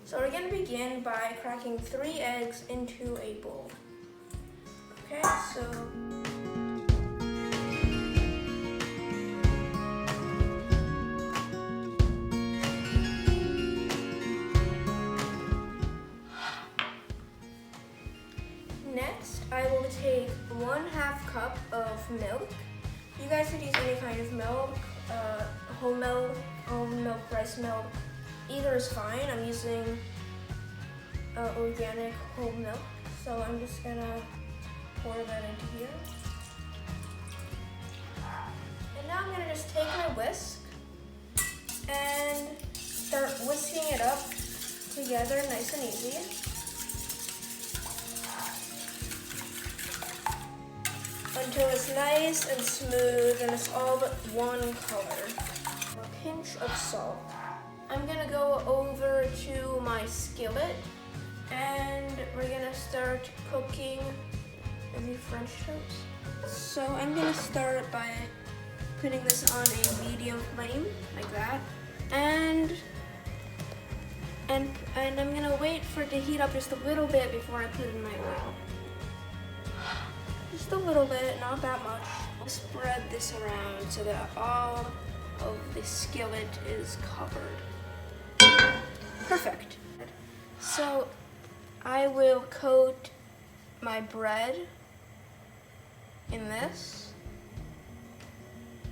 So we're gonna begin by cracking 3 eggs into a bowl. Okay, so next I will take 1/2 cup of milk. You guys could use any kind of milk, whole milk, rice milk. Either is fine. I'm using organic whole milk, so I'm just gonna pour that into here. And now I'm gonna just take my whisk and start whisking it up together nice and easy. Until it's nice and smooth and it's all but one color. A pinch of salt. I'm gonna go over to my skillet and we're gonna start cooking the French toast. So I'm gonna start by putting this on a medium flame, like that. And I'm gonna wait for it to heat up just a little bit before I put in my oil. Just a little bit, not that much. I'll spread this around so that all of the skillet is covered. Perfect. So I will coat my bread in this.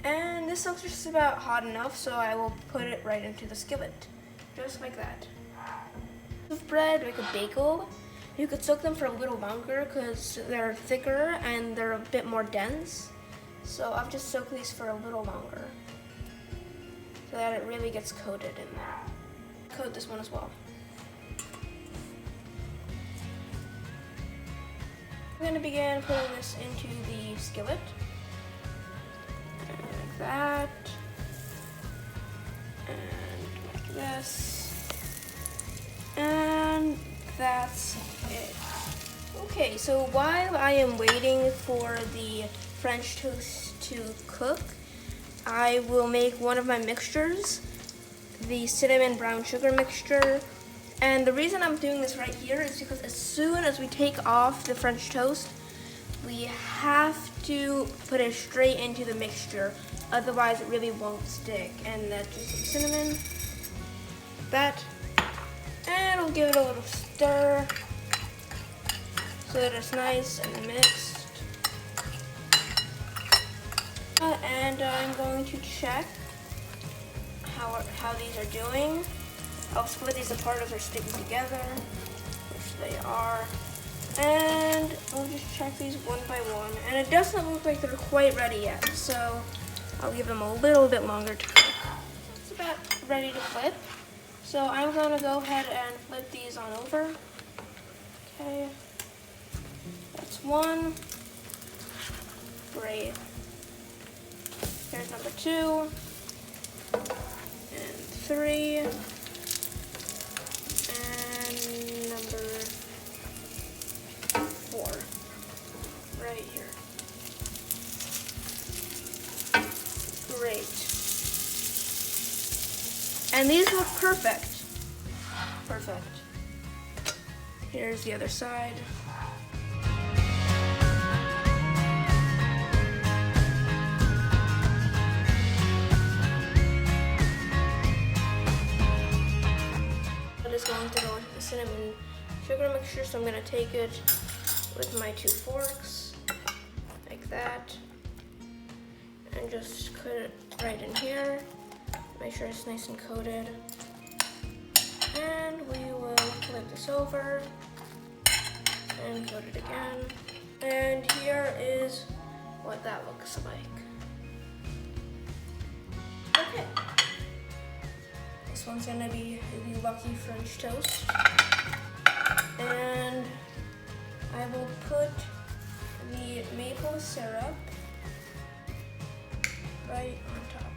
And this looks just about hot enough, so I will put it right into the skillet. Just like that. With bread, like a bagel, you could soak them for a little longer because they're thicker and they're a bit more dense. So I've just soaked these for a little longer so that it really gets coated in there. Coat this one as well. I'm going to begin putting this into the skillet. Like that. And like this. And that's it. Okay, so while I am waiting for the French toast to cook, I will make one of my mixtures, the cinnamon brown sugar mixture. And the reason I'm doing this right here is because as soon as we take off the French toast, we have to put it straight into the mixture. Otherwise it really won't stick. And that's just some cinnamon. That. And we'll give it a little stir so that it's nice and mixed. And I'm going to check how these are doing. I'll split these apart if they're sticking together, which they are. And we'll just check these one by one. And it doesn't look like they're quite ready yet, so I'll give them a little bit longer to cook. It's about ready to flip. So I'm going to go ahead and flip these on over. Okay, that's one. Great. Here's number 2 and 3 and number 4 right here. Great. And these look perfect. Perfect. Here's the other side. It is going to go into the cinnamon sugar mixture, so I'm going to take it with my 2 forks, like that, and just put it right in here. Make sure it's nice and coated. And we will flip this over and coat it again. And here is what that looks like. Okay. This one's gonna be the Lucky French Toast. And I will put the maple syrup right on top.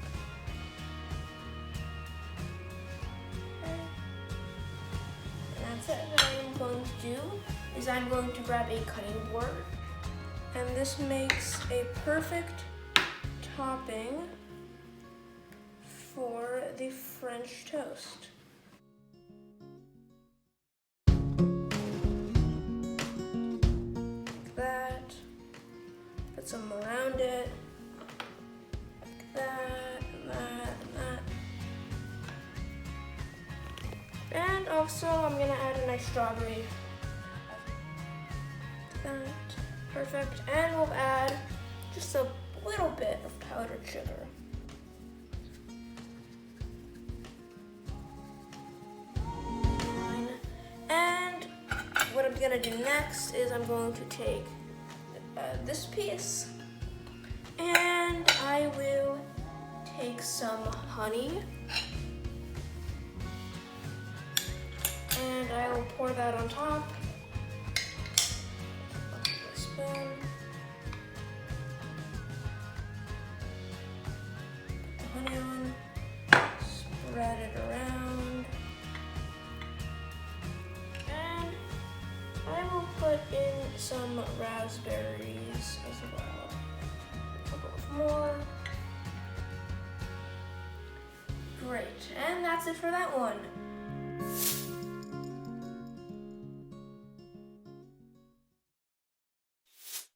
What I'm going to do is I'm going to grab a cutting board, and this makes a perfect topping for the French toast. around it. That, and that, and that. And also, I'm gonna add a nice strawberry. That, perfect. And we'll add just a little bit of powdered sugar. And what I'm gonna do next is I'm going to take this piece and I will take some honey and I will pour that on top. Spoon. Put the honey on, spread it around, and I will put in some raspberries as well. A couple of more. Great, and that's it for that one.